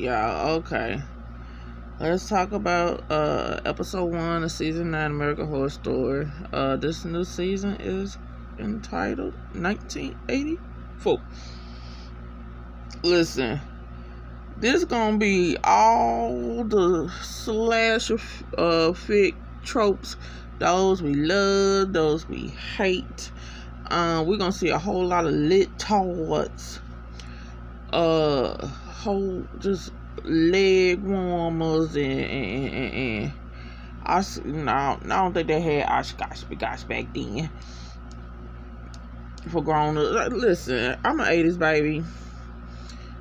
y'all. Okay. Let's talk about episode 1 of season 9 American Horror Story. This new season is entitled 1984. Listen, this gonna be all the slasher fic tropes. Those we love, those we hate. We're gonna see a whole lot of lit towards whole just leg warmers and I don't think they had Oshkosh back then for grown ups. Listen, I'm an 80s baby.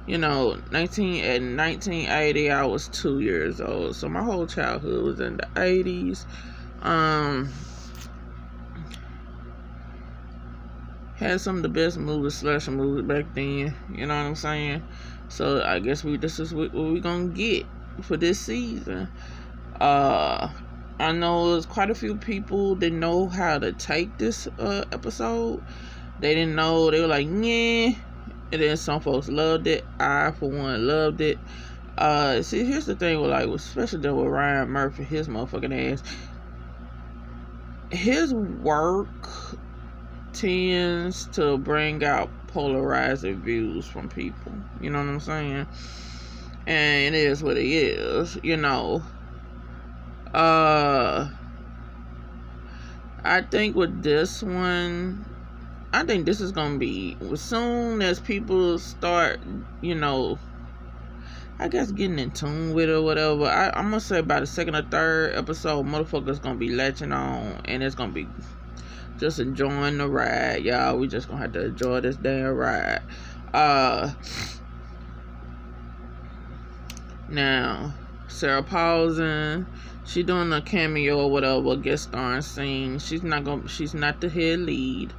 1980 I was 2 years old, so my whole childhood was in the 80s. Had some of the best slasher movies back then. You know what I'm saying? So I guess this is what we gonna get for this season. I know there's quite a few people that know how to take this episode. They didn't know. They were like, yeah. And then some folks loved it. I, for one, loved it. See, here's the thing with especially with Ryan Murphy, his motherfucking ass. His work tends to bring out polarizing views from people. You know what I'm saying? And it is what it is. I think with this one, I think this is gonna be as soon as people start, I guess getting in tune with it or whatever. I'm gonna say by the second or third episode, motherfuckers gonna be latching on, and it's gonna be just enjoying the ride, y'all. We just gonna have to enjoy this damn ride. Now, Sarah Paulson, she doing a cameo or whatever, guest starring scene. She's not the head lead.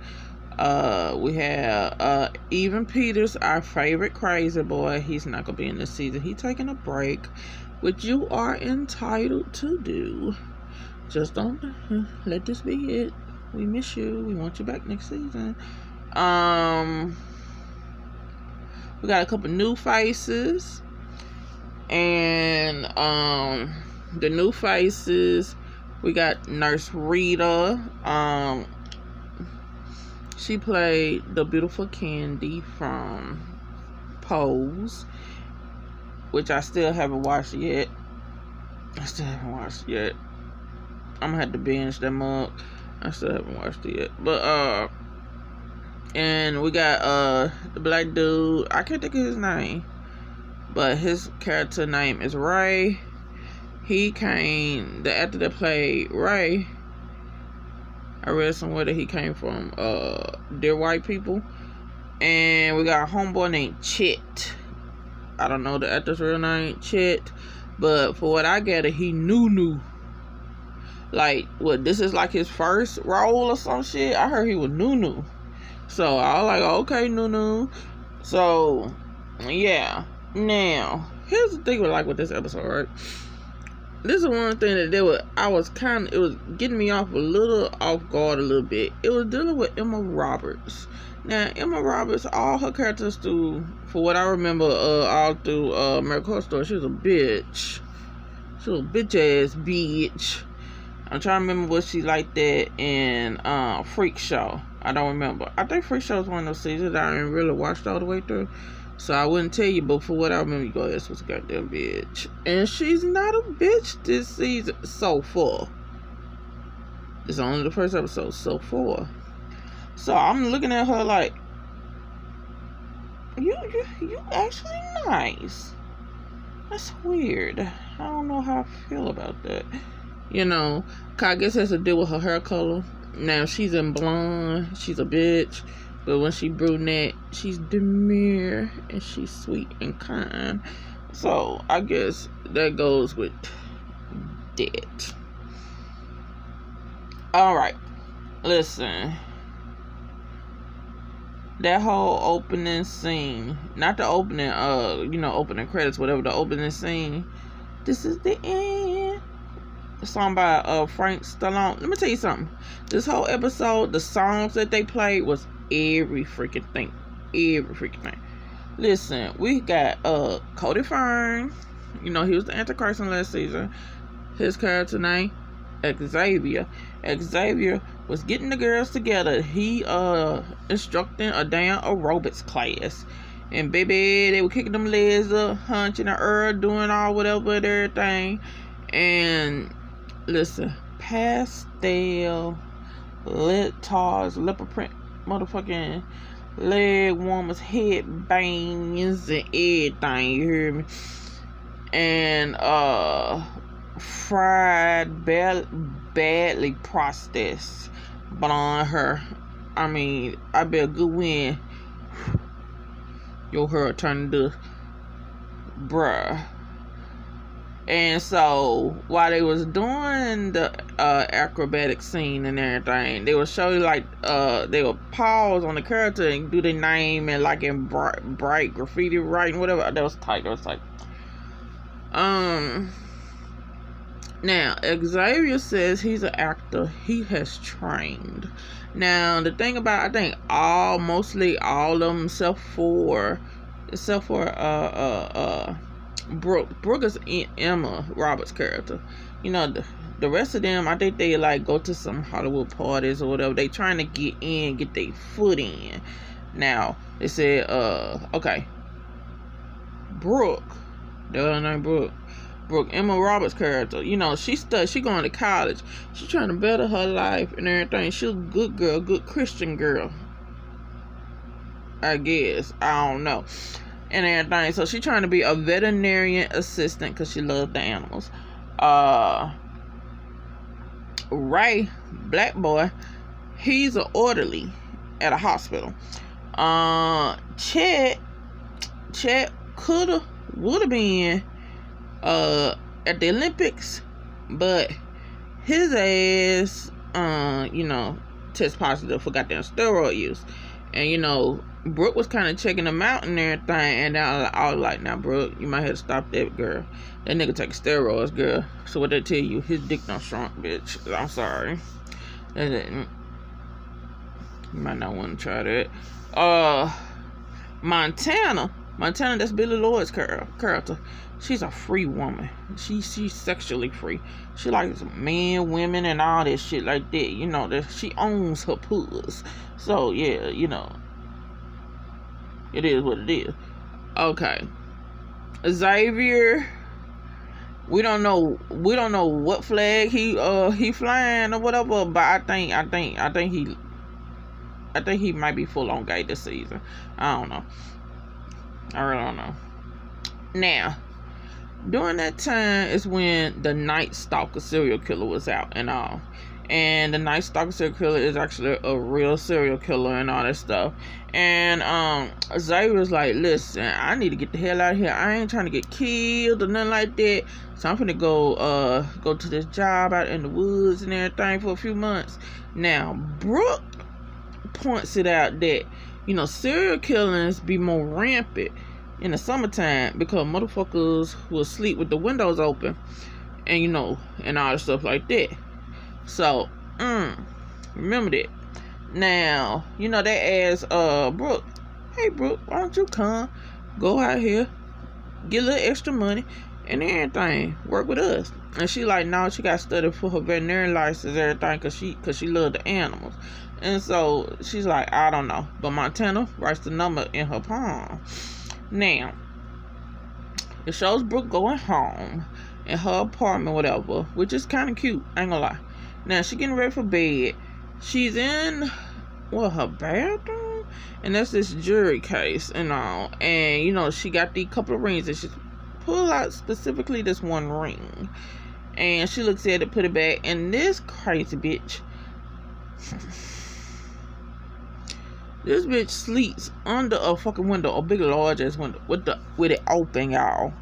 We have Evan Peters, our favorite crazy boy. He's not gonna be in this season. He's taking a break, which you are entitled to do. Just don't let this be it. We miss you. We want you back next season. We got a couple new faces. And the new faces, we got Nurse Rita. She played the beautiful Candy from Pose, which I still haven't watched yet. I'm gonna have to binge them up. I still haven't watched it yet. But and we got the black dude. I can't think of his name, but his character name is Ray. The actor that played Ray, I read somewhere that he came from Dear White People. And we got a homeboy named Chet. I don't know the actor's real name, Chet, but for what I gather, he new. This is his first role or some shit? I heard he was new. So I was like, okay, new. So yeah. Now, here's the thing with this episode, right? This is one thing that it was getting me off guard a little bit. It was dealing with Emma Roberts. Now, Emma Roberts, all her characters for what I remember, all through American Horror Story, she was a bitch. She was a bitch-ass bitch. I'm trying to remember what she like that in Freak Show. I don't remember. I think Freak Show was one of those seasons that I didn't really watch all the way through. So I wouldn't tell you, but for what I remember, you go, this was a goddamn bitch. And she's not a bitch this season so far. It's only the first episode so far. So I'm looking at her like, you actually nice. That's weird. I don't know how I feel about that. 'Cause I guess it has to do with her hair color. Now, she's in blonde. She's a bitch. But when she brunette, she's demure and she's sweet and kind. So I guess that goes with that. Alright. Listen. That whole opening scene. Not the opening, opening credits, whatever, the opening scene. This is the end. A song by Frank Stallone. Let me tell you something. This whole episode, the songs that they played was every freaking thing. Listen, we got Cody Fern. You know, he was the Antichrist in last season. His character name, Xavier. Xavier was getting the girls together. He instructing a damn aerobics class. And baby, they were kicking them legs up, hunching the earth, doing all whatever and everything. And listen, pastel, lip tars, leopard print, motherfucking leg warmers, head bangs, and everything. You hear me? And fried, badly processed blonde hair. I mean, I bet a good win. Your hair turned to bruh. And so while they was doing the acrobatic scene and everything, they would show you like they would pause on the character and do their name and like in bright graffiti writing, whatever. That was tight. Now Xavier says he's an actor. He has trained. Now the thing about, I think mostly all of them except for Brooke. Brooke is Emma Roberts' character. You know, the rest of them, I think they like go to some Hollywood parties or whatever. They trying to get their foot in. Now they said, okay, Brooke, the other name Brooke, Emma Roberts' character. You know, she going to college. She trying to better her life and everything. She's a good girl, good Christian girl, I guess. I don't know. And everything. So she trying to be a veterinarian assistant because she loves the animals. Ray, black boy, he's an orderly at a hospital. Chet would have been at the Olympics, but his ass test positive for goddamn steroid use. And you know, Brooke was kind of checking him out and everything, and I was like, now Brooke, you might have to stop that, girl. That nigga take steroids, girl. So what they tell you, his dick not shrunk, bitch. I'm sorry. You might not want to try that. Montana, that's Billy Lloyd's character. She's a free woman. She's sexually free. She likes men, women, and all that shit like that. You know, that she owns her puss. So yeah, you know, it is what it is. Okay, Xavier. We don't know what flag he flying or whatever. But I think he might be full on gay this season. I don't know. I really don't know. Now, during that time is when the Night Stalker serial killer was out and all. And the Night Stalker serial killer is actually a real serial killer and all that stuff. And Xavier was like, listen, I need to get the hell out of here. I ain't trying to get killed or nothing like that. So I'm finna go to this job out in the woods and everything for a few months. Now, Brooke points it out that, you know, serial killings be more rampant in the summertime because motherfuckers will sleep with the windows open and, you know, and all the stuff like that. So, remember that. Now, you know, they asked Brooke, hey Brooke, why don't you come, go out here, get a little extra money and everything, work with us. And she like, no, she got to study for her veterinary license and everything cause she loved the animals. And so she's like, I don't know. But Montana writes the number in her palm. Now, it shows Brooke going home in her apartment, whatever, which is kind of cute, I ain't gonna lie. Now, she getting ready for bed. She's in, her bathroom? And that's this jury case and all. And, you know, she got the couple of rings and she pulled out specifically this one ring. And she looks at it, put it back, and this crazy bitch... This bitch sleeps under a fucking window, a big large ass window, with it open, y'all.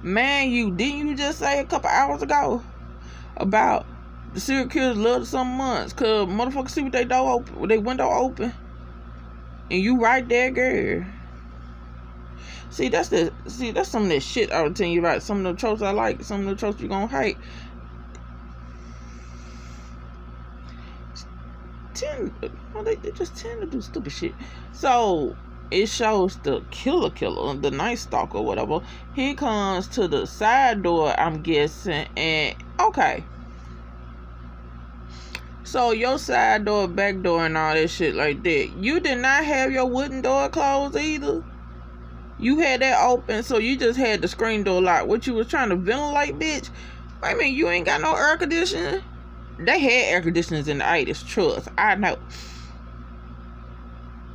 Man, didn't you just say a couple hours ago about the serial killers love some months cause motherfuckers see with their door open, with their window open, and you right there, girl. See, that's some of that shit I was telling you about. Some of the tropes I like, some of the tropes you gonna hate. they just tend to do stupid shit. So it shows the killer, the Night Stalker, whatever. He comes to the side door, I'm guessing, and okay. So your side door, back door, and all that shit like that. You did not have your wooden door closed either. You had that open, so you just had the screen door locked. What you was trying to ventilate, bitch? I mean, you ain't got no air conditioning. They had air conditioners in the 80s, trust. I know.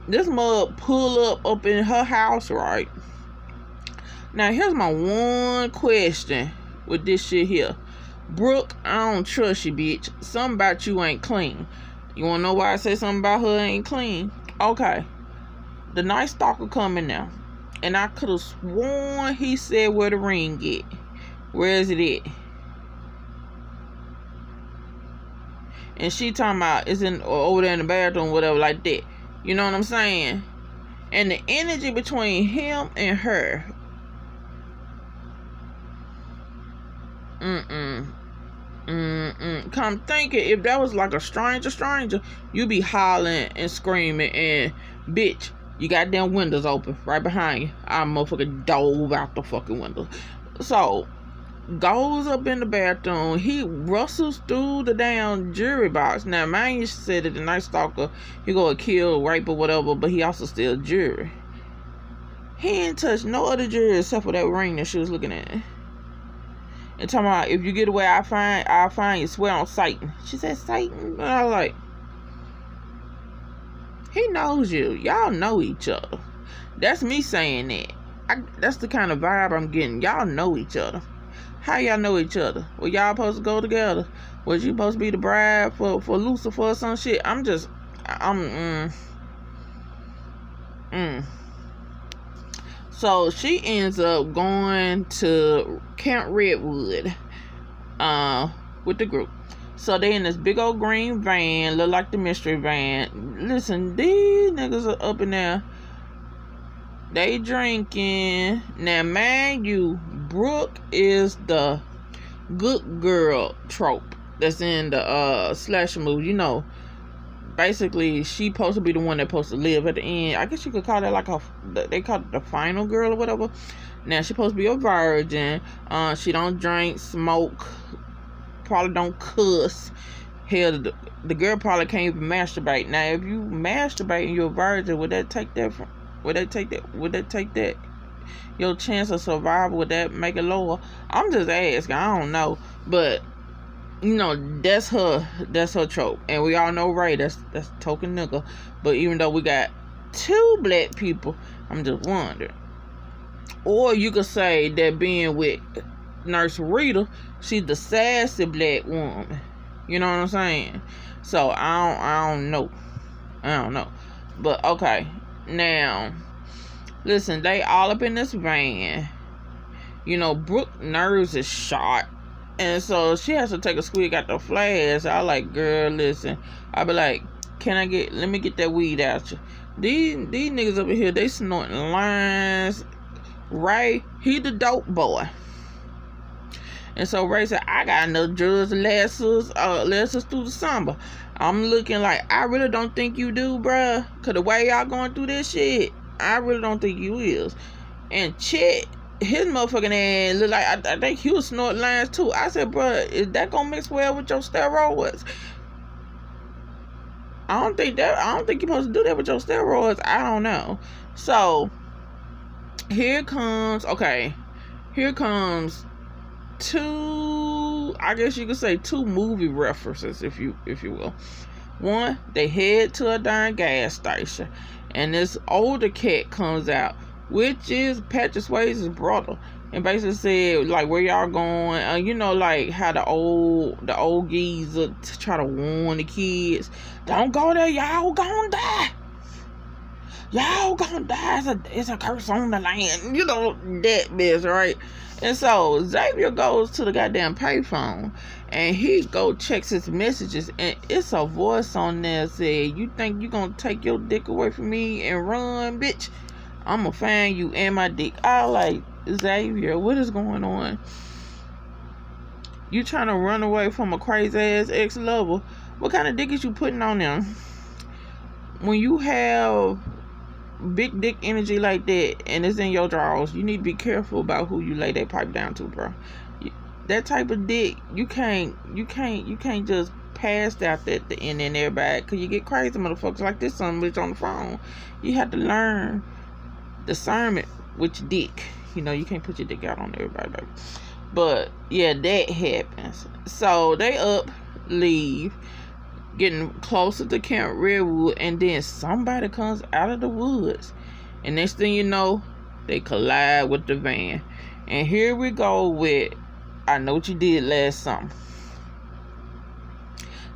This mug pull up in her house, right? Now, here's my one question with this shit here. Brooke, I don't trust you, bitch. Something about you ain't clean. You wanna know why I say something about her ain't clean? Okay. The Night Stalker coming now. And I could have sworn he said where the ring at. Where is it at? And she talking about it's in over there in the bathroom, whatever, like that. You know what I'm saying? And the energy between him and her. Come thinking, if that was like a stranger, you be hollering and screaming and bitch, you got damn windows open right behind you. I motherfucking dove out the fucking window. So goes up in the bathroom. He rustles through the damn jury box. Now, man, you said that the Night Stalker, he go kill, rape, or whatever, but he also still jury. He ain't touched no other jury except for that ring that she was looking at. And talking about, if you get away, I'll find you. Swear on Satan. She said, Satan? And I was like, he knows you. Y'all know each other. That's me saying that. That's the kind of vibe I'm getting. Y'all know each other. How y'all know each other? Well, y'all supposed to go together. Was you supposed to be the bride for Lucifer or some shit? So she ends up going to Camp Redwood with the group. So they in this big old green van, look like the mystery van. Listen, these niggas are up in there. They drinking. Now, mind you, Brooke is the good girl trope that's in the slasher movie. You know, basically, she supposed to be the one that's supposed to live at the end. I guess you could call that like they call it the final girl or whatever. Now, she supposed to be a virgin. She don't drink, smoke, probably don't cuss. Hell, the girl probably can't even masturbate. Now, if you masturbate and you're a virgin, would that take that? Would that take that? Your chance of survival, would that make it lower? I'm just asking. I don't know, but you know, that's her trope. And we all know Ray, that's token nigga. But even though we got 2 black people, I'm just wondering. Or you could say that being with Nurse Rita, she's the sassy black woman. You know what I'm saying? So I don't know. But okay. Now, listen, they all up in this van. You know, Brooke nerves is shot. And so she has to take a squeak out the flash. I like, girl, listen. I be like, let me get that weed out you. These niggas over here, they snorting lines. Ray, he the dope boy. And so Ray said, I got enough drugs to last us through the summer. I'm looking like, I really don't think you do, bruh. Cause the way y'all going through this shit, I really don't think you is. And Chet, his motherfucking ass look like, I think he was snorting lines too. I said, bruh, is that gonna mix well with your steroids? I don't think you're supposed to do that with your steroids. I don't know. So here comes 2, I guess you could say 2 movie references, if you will. One, they head to a darn gas station, and this older cat comes out, which is Patrick Swayze's brother, and basically said, like, where y'all going? You know, like how the old geezer try to warn the kids, don't go there, y'all gonna die. Y'all gonna die. It's a curse on the land. You know, that bitch, right? And so Xavier goes to the goddamn payphone and he checks his messages, and it's a voice on there said, you think you gonna take your dick away from me and run, bitch? I'ma find you and my dick. I like, Xavier, what is going on? You trying to run away from a crazy ass ex-lover? What kind of dick is you putting on them? when you have big dick energy like that and it's in your drawers, you need to be careful about who you lay that pipe down to, bro. That type of dick, you can't just pass out that the end in everybody, because you get crazy motherfuckers like this son bitch on the phone. You have to learn discernment with your dick. You know, you can't put your dick out on everybody, baby. But yeah, that happens. So they up, leave, getting closer to Camp Redwood, and then somebody comes out of the woods, and next thing you know, they collide with the van. And here we go with I Know What You Did Last Summer.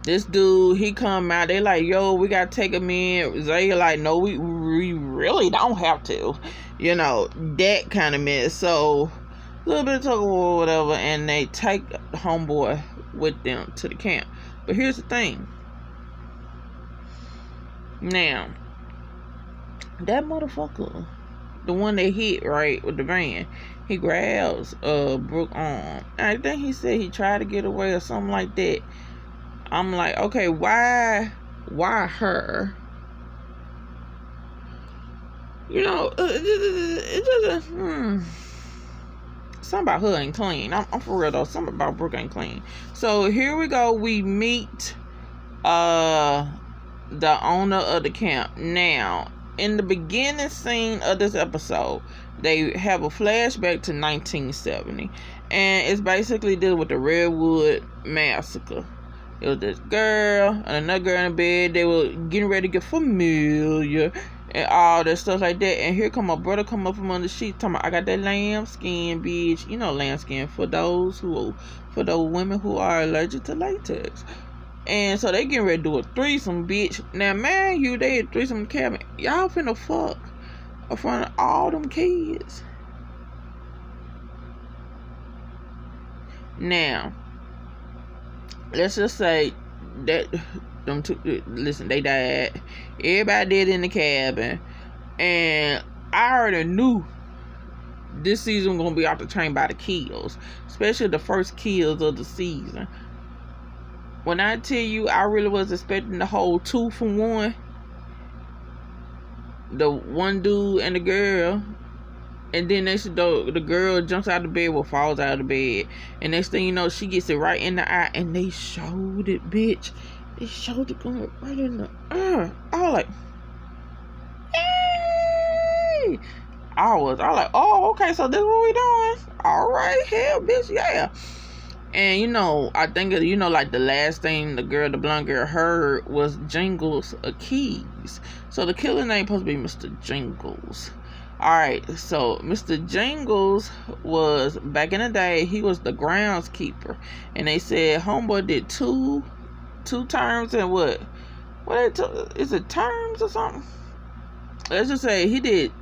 This dude, he come out, they like, yo, we gotta take him in. They like, no, we really don't have to. You know, that kind of mess. So a little bit of tug of war, whatever, and they take homeboy with them to the camp. But here's the thing. Now, that motherfucker, the one they hit, right, with the van, he grabs Brooke arm. I think he said he tried to get away or something like that. I'm like, okay, why her? You know, it doesn't, something about her ain't clean. I'm for real though. Something about Brooke ain't clean. So here we go. We meet the owner of the camp. Now, in the beginning scene of this episode, they have a flashback to 1970, and it's basically dealing with the Redwood Massacre. It was this girl and another girl in bed. They were getting ready to get familiar and all that stuff like that. And here come my brother come up from under the sheet talking about, I got that lamb skin, bitch. You know, lamb skin for those women who are allergic to latex. And so they getting ready to do a threesome, bitch. Now, man, they a threesome in the cabin. Y'all finna fuck in front of all them kids. Now, let's just say that them two, listen, they died. Everybody did in the cabin. And I already knew this season was gonna be off the chain by the kills. Especially the first kills of the season. When I tell you, I really was expecting the whole 2 for 1. The one dude and the girl. And then the girl jumps out of bed or falls out of bed. And next thing you know, she gets it right in the eye. And they showed it, bitch. They showed it going right in the eye. I was like, hey! I was like, oh, okay, so this is what we doing? All right, hell, bitch, yeah. And, you know, I think, you know, like the last thing the blonde girl heard was Jingles keys. So the killer name supposed to be Mr. Jingles. Alright, so Mr. Jingles was, back in the day, he was the groundskeeper. And they said homeboy did two terms and what? Is it terms or something? Let's just say he did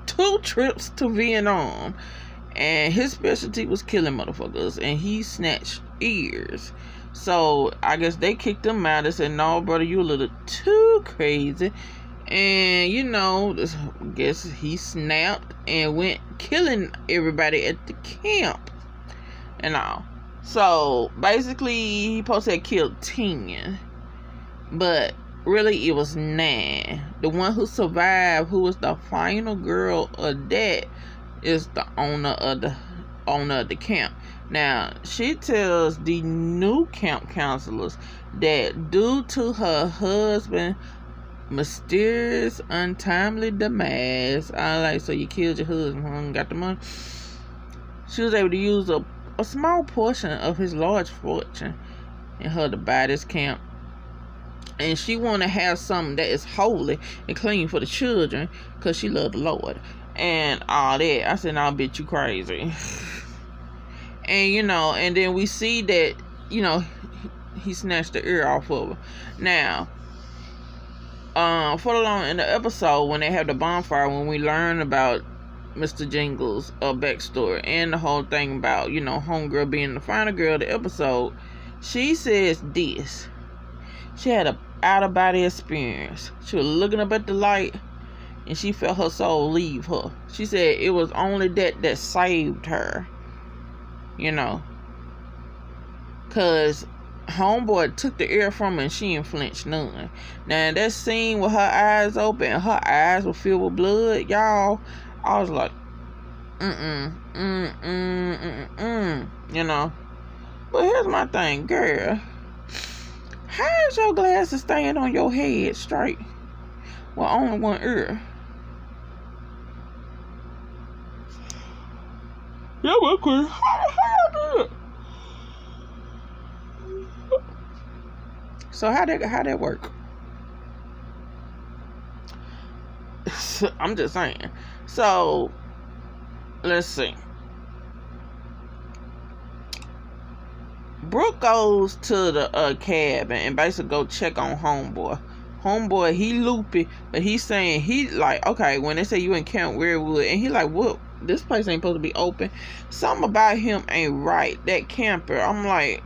2 trips to Vietnam. And his specialty was killing motherfuckers. And he snatched ears. So, I guess they kicked him out and said, no, brother, you a little too crazy. And, you know, I guess he snapped and went killing everybody at the camp. And all. So, basically, he supposed to have killed 10. But, really, it was 9. The one who survived, who was the final girl of that, is the owner of the camp. Now, she tells the new camp counselors that due to her husband's mysterious, untimely demise, so you killed your husband, got the money. She was able to use a small portion of his large fortune in her to buy this camp. And she want to have something that is holy and clean for the children, because she loved the Lord. And all that. I said, nah, bitch, you crazy. And, you know, and then we see that, you know, he snatched the ear off of her. Now, further along in the episode, when they have the bonfire, when we learn about Mr. Jingles' backstory and the whole thing about, you know, homegirl being the final girl of the episode, she says this. She had a out-of-body experience. She was looking up at the light, and she felt her soul leave her. She said it was only that saved her. You know. Because homeboy took the ear from her and she didn't flinch none. Now that scene with her eyes open, her eyes were filled with blood, y'all. I was like, you know. But here's my thing, girl. How is your glasses staying on your head straight with only one ear? Yeah, well, quick. How y'all do it? So how that work? I'm just saying. So let's see. Brooke goes to the cabin and basically go check on homeboy. Homeboy, he loopy, but he's saying he like, okay, when they say you in Camp Weirwood, and he like, what? This place ain't supposed to be open. Something about him ain't right. That camper, I'm like,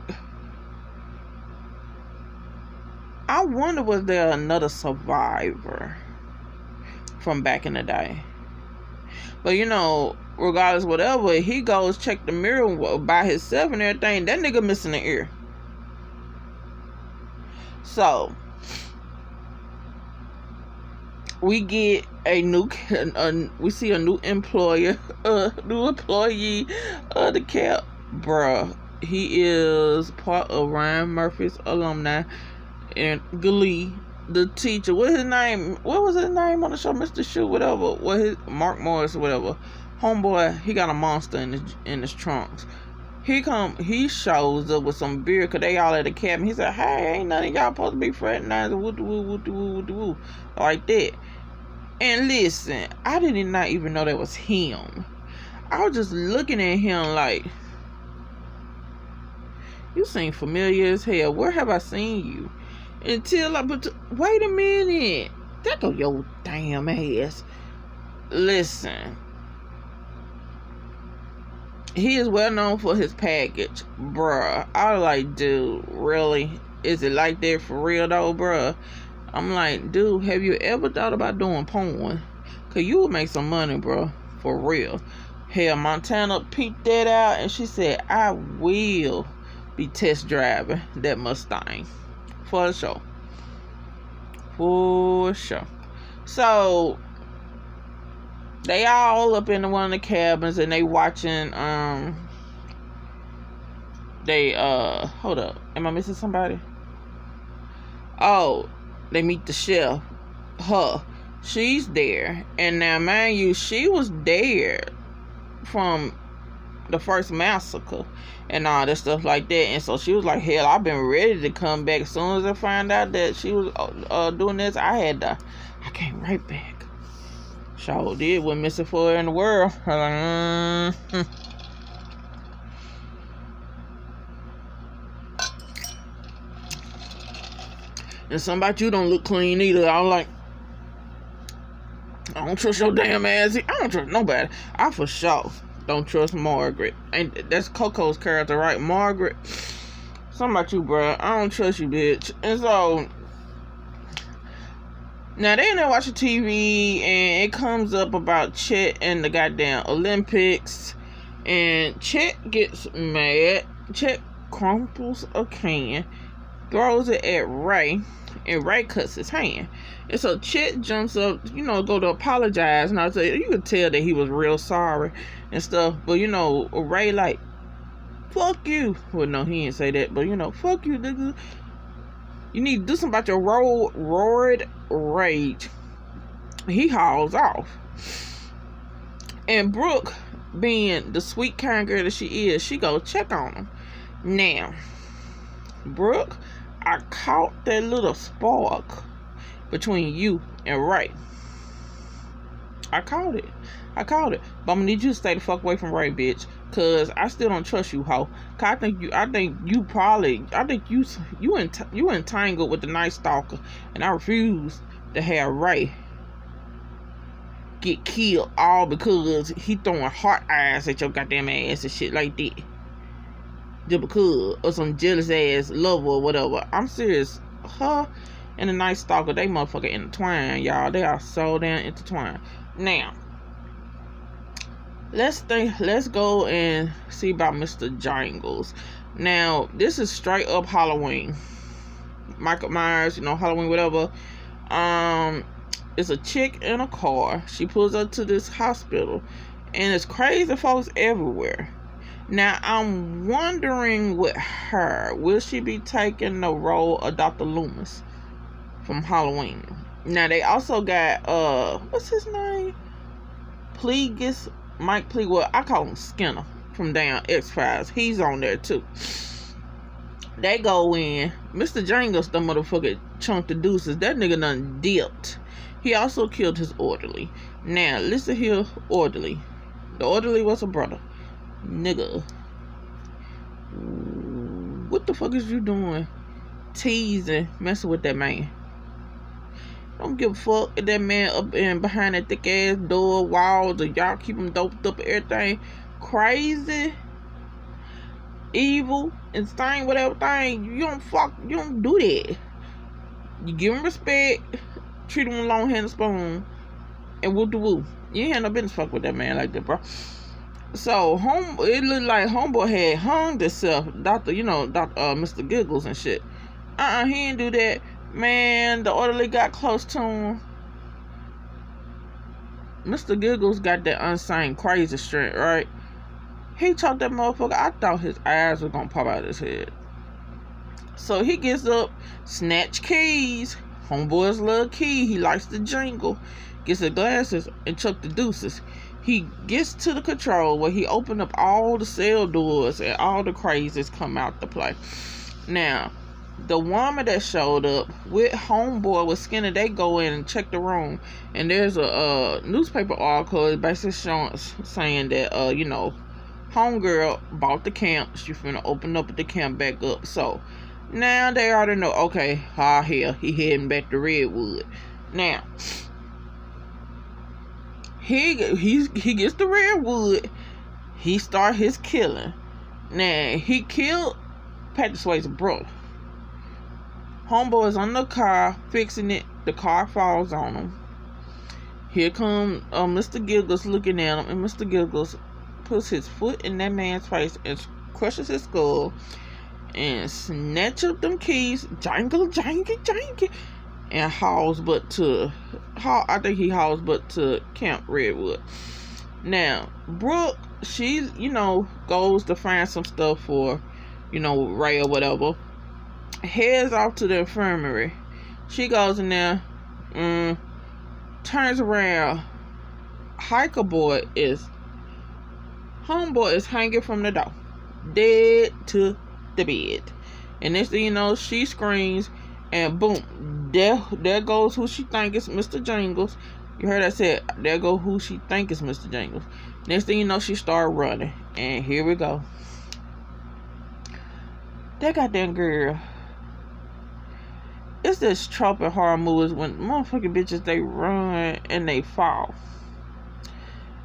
I wonder was there another survivor from back in the day. But you know, regardless whatever, he goes check the mirror by himself and everything. That nigga missing an ear. So we get we see a new employer, new employee of the camp. Bruh, he is part of Ryan Murphy's alumni, and Glee, the teacher. What was his name on the show? Mr. Shoe, whatever. Mark Morris, whatever. Homeboy, he got a monster in his trunks. He shows up with some beer, cause they all at the cabin. He said, "Hey, ain't none of y'all supposed to be fraternizing, woo, like that." And listen, I did not even know that was him. I was just looking at him like, you seem familiar as hell. Where have I seen you? Until wait a minute. That go your damn ass. Listen. He is well known for his package. Bruh. I was like, dude, really? Is it like that for real though, bruh? I'm like, dude, have you ever thought about doing porn? Cause you would make some money, bruh. For real. Hell, Montana peeped that out and she said, I will be test driving that Mustang. For sure. For sure. So they all up in one of the cabins and they watching hold up. Am I missing somebody? Oh, they meet the chef. She's there. And now mind you, she was there from the first massacre and all that stuff like that. And so she was like, hell, I've been ready to come back. As soon as I found out that she was doing this, I came right back. Sure did. Wasn't missing for her in the world. And something about you don't look clean either. I was like, I don't trust your damn ass. I don't trust nobody. I for sure don't trust Margaret. And that's Coco's character, right? Margaret. Something about you, bro. I don't trust you, bitch. And so now they in there watching TV and it comes up about Chet and the goddamn Olympics. And Chet gets mad. Chet crumples a can, throws it at Ray, and Ray cuts his hand. And so Chet jumps up, go to apologize. And I say, you could tell that he was real sorry and stuff. But, Ray like, fuck you. Well, no, he didn't say that. But, fuck you, nigga. You need to do something about your roared rage. He hauls off. And Brooke, being the sweet, kind girl that she is, she goes check on him. Now, Brooke, I caught that little spark between you and Ray. I caught it. But I'm gonna need you to stay the fuck away from Ray, bitch. Cause I still don't trust you, hoe. Cause I think you entangled with the Night Stalker. And I refuse to have Ray get killed all because he throwing heart eyes at your goddamn ass and shit like that. Just because of some jealous ass lover or whatever. I'm serious. Her and the Night Stalker, they motherfucker intertwined, y'all. They are so damn intertwined. Now, let's go and see about Mr. Jangles. Now, this is straight up Halloween. Michael Myers, Halloween, whatever. It's a chick in a car. She pulls up to this hospital, and it's crazy folks everywhere. Now, I'm wondering with her, will she be taking the role of Dr. Loomis from Halloween? Now, they also got, what's his name? Mike Plegis. Well, I call him Skinner from down X-Files. He's on there, too. They go in. Mr. Jangles, the motherfucker, chunked the deuces. That nigga done dipped. He also killed his orderly. Now, listen here, orderly. The orderly was a brother. Nigga. What the fuck is you doing? Teasing, messing with that man. Don't give a fuck if that man up in behind that thick ass door, walls, or y'all keep him doped up and everything. Crazy. Evil. Insane, whatever thing. You don't do that. You give him respect. Treat him with a long hand spoon. And whoop the whoop. You ain't had no business fuck with that man like that, bro. So, it looked like homeboy had hung himself. Mr. Giggles and shit. He didn't do that. Man, the orderly got close to him. Mr. Giggles got that insane crazy strength, right? He choked that motherfucker. I thought his eyes were gonna pop out of his head. So he gets up, snatch keys. Homeboy's little key. He likes to jingle. Gets the glasses and chuck the deuces. He gets to the control where he opened up all the cell doors and all the crazies come out to play. Now, the woman that showed up with homeboy with Skinner, they go in and check the room, and there's a newspaper article basically saying that homegirl bought the camp. She finna open up the camp back up. So now they already know. Okay, hell, he heading back to Redwood. Now he gets to Redwood. He start his killing. Now he killed Patrick Swayze's brother. Homeboy is on the car fixing it. The car falls on him. Here come Mr. Giggles looking at him, and Mr. Giggles puts his foot in that man's face and crushes his skull and snatch up them keys, jangle, and hauls butt to Camp Redwood. Now, Brooke, she, goes to find some stuff for, Ray or whatever. Heads off to the infirmary. She goes in there, turns around. Homeboy is hanging from the door, dead to the bed. And next thing you know, she screams, and boom, there goes who she think is Mr. Jangles. You heard I said, there go who she think is Mr. Jangles. Next thing you know, she started running, and here we go. That goddamn girl. It's this trope in horror movies when motherfucking bitches, they run and they fall.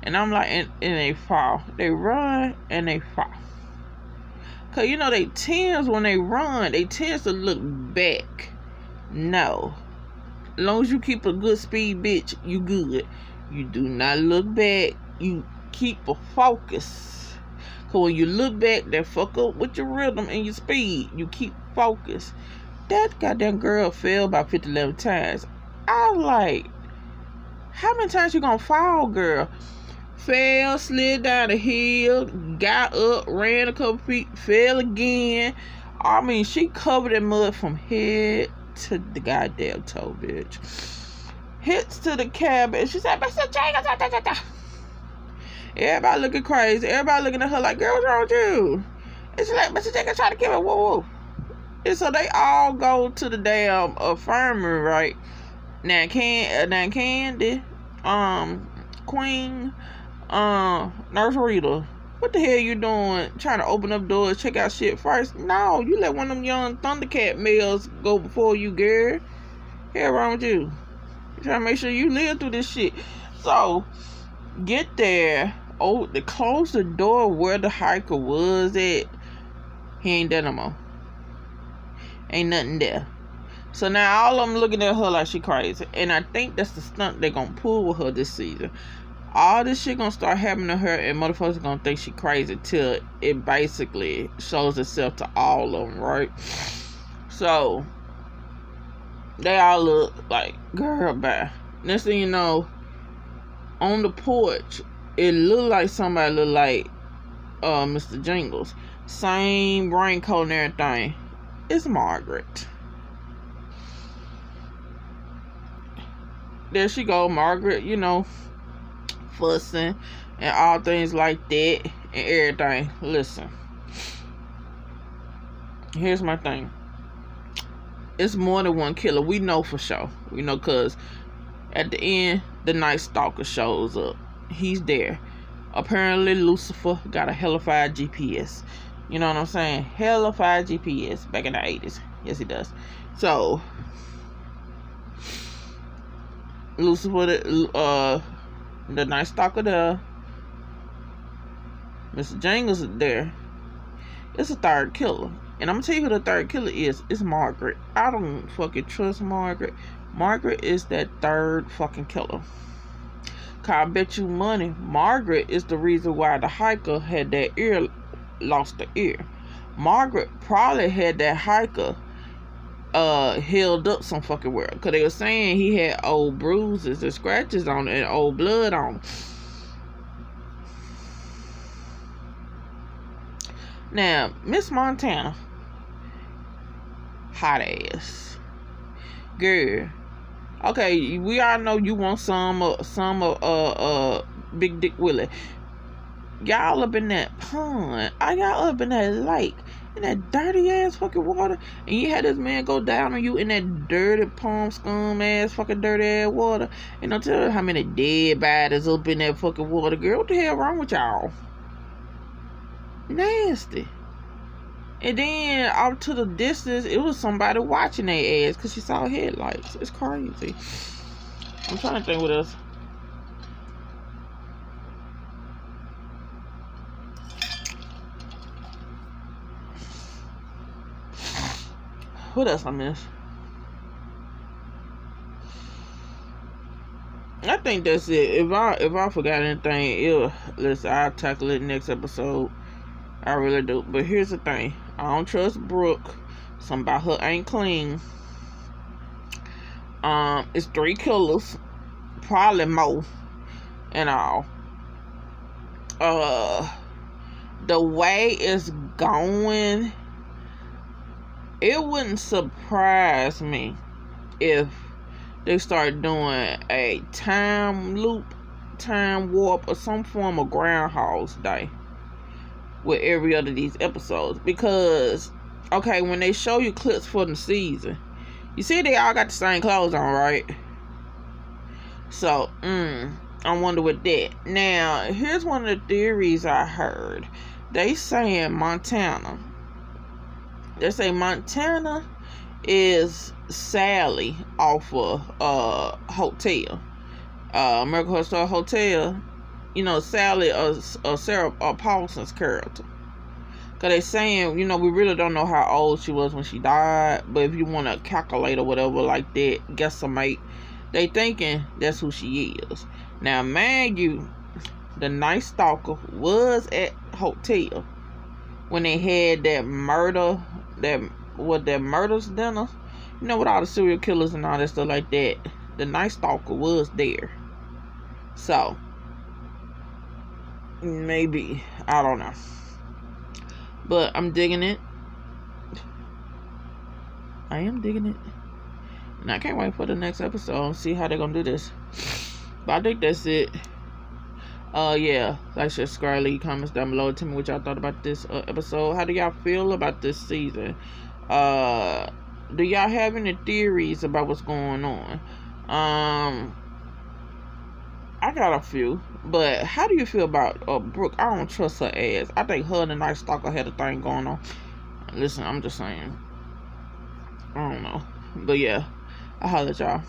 And I'm like, and they fall. They run and they fall. Cause they tends, when they run, they tends to look back. No. As long as you keep a good speed, bitch, you good. You do not look back. You keep a focus. Cause when you look back, that fuck up with your rhythm and your speed. You keep focus. That goddamn girl fell about 50-11 times. I was like, how many times you gonna fall, girl? Fell, slid down the hill, got up, ran a couple feet, fell again. I mean, she covered in mud from head to the goddamn toe, bitch. Hits to the cabin. She said, Mr. Jangles. Everybody looking crazy. Everybody looking at her like, girl, what's wrong with you? And she's like, Mr. Jangles trying to kill me. Whoa. And so they all go to the damn infirmary, right? Now Candy, Queen, Nurse Rita, what the hell you doing? Trying to open up doors, check out shit first? No, you let one of them young Thundercat males go before you, girl. Hell wrong with you? You trying to make sure you live through this shit. So, get there. Oh, they close the door where the hiker was at. He ain't there no more. Ain't nothing there. So now all of them looking at her like she crazy. And I think that's the stunt they're gonna pull with her this season. All this shit gonna start happening to her, and motherfuckers gonna think she crazy till it basically shows itself to all of them, right? So they all look like, girl, bye. Next thing you know, on the porch, it looked like somebody looked like Mr. Jingles. Same raincoat and everything. It's Margaret. There she go, Margaret, you know, fussing and all things like that and everything. Listen, here's my thing. It's more than one killer. We know for sure. We know because at the end, the Night Stalker shows up. He's there. Apparently, Lucifer got a hellified GPS. You know what I'm saying? Hellified GPS back in the 80s. Yes, he does. So, Lucifer, the Night Stalker there. Mr. Jingles is there. It's a third killer. And I'm gonna tell you who the third killer is. It's Margaret. I don't fucking trust Margaret. Margaret is that third fucking killer. Cause I bet you money, Margaret is the reason why the hiker had that ear, lost the ear. Margaret probably had that hiker healed up some fucking world. Cause they were saying he had old bruises and scratches on it and old blood on him. Now, Miss Montana, hot ass girl. Okay, we all know you want some of Big Dick Willie. Y'all up in that pond. Y'all up in that lake, in that dirty ass fucking water, and you had this man go down on you in that dirty palm scum ass fucking dirty ass water. And don't tell her how many dead bodies up in that fucking water, girl. What the hell wrong with y'all? Nasty. And then off to the distance, it was somebody watching their ass because she saw headlights. It's crazy. I'm trying to think what else. What else I missed? I think that's it. If I forgot anything, listen, I'll tackle it next episode. I really do. But here's the thing. I don't trust Brooke. Something about her ain't clean. It's 3 killers. Probably more. And all. The way it's going, it wouldn't surprise me if they start doing a time loop, time warp, or some form of Groundhog's Day with every other of these episodes. Because, okay, when they show you clips for the season, you see they all got the same clothes on, right? So, I wonder what that. Now, here's one of the theories I heard. They saying Montana. They say Montana is Sally off of Hotel. American Horror Story Hotel. You know, Sally or Sarah Paulson's character. Because they saying, you know, we really don't know how old she was when she died. But if you want to calculate or whatever like that, guesstimate, they thinking that's who she is. Now, mind you, the Night Stalker was at Hotel when they had that murders dinner. You know, with all the serial killers and all that stuff like that. The Night Stalker was there. So, maybe, I don't know. But I'm digging it. I am digging it. And I can't wait for the next episode and see how they're gonna do this. But I think that's it. Yeah. Like, share, subscribe, leave comments down below. Tell me what y'all thought about this episode. How do y'all feel about this season? Do y'all have any theories about what's going on? I got a few, but how do you feel about Brooke? I don't trust her ass. I think her and the Night Stalker had a thing going on. Listen, I'm just saying. I don't know. But yeah, I'll holler at y'all.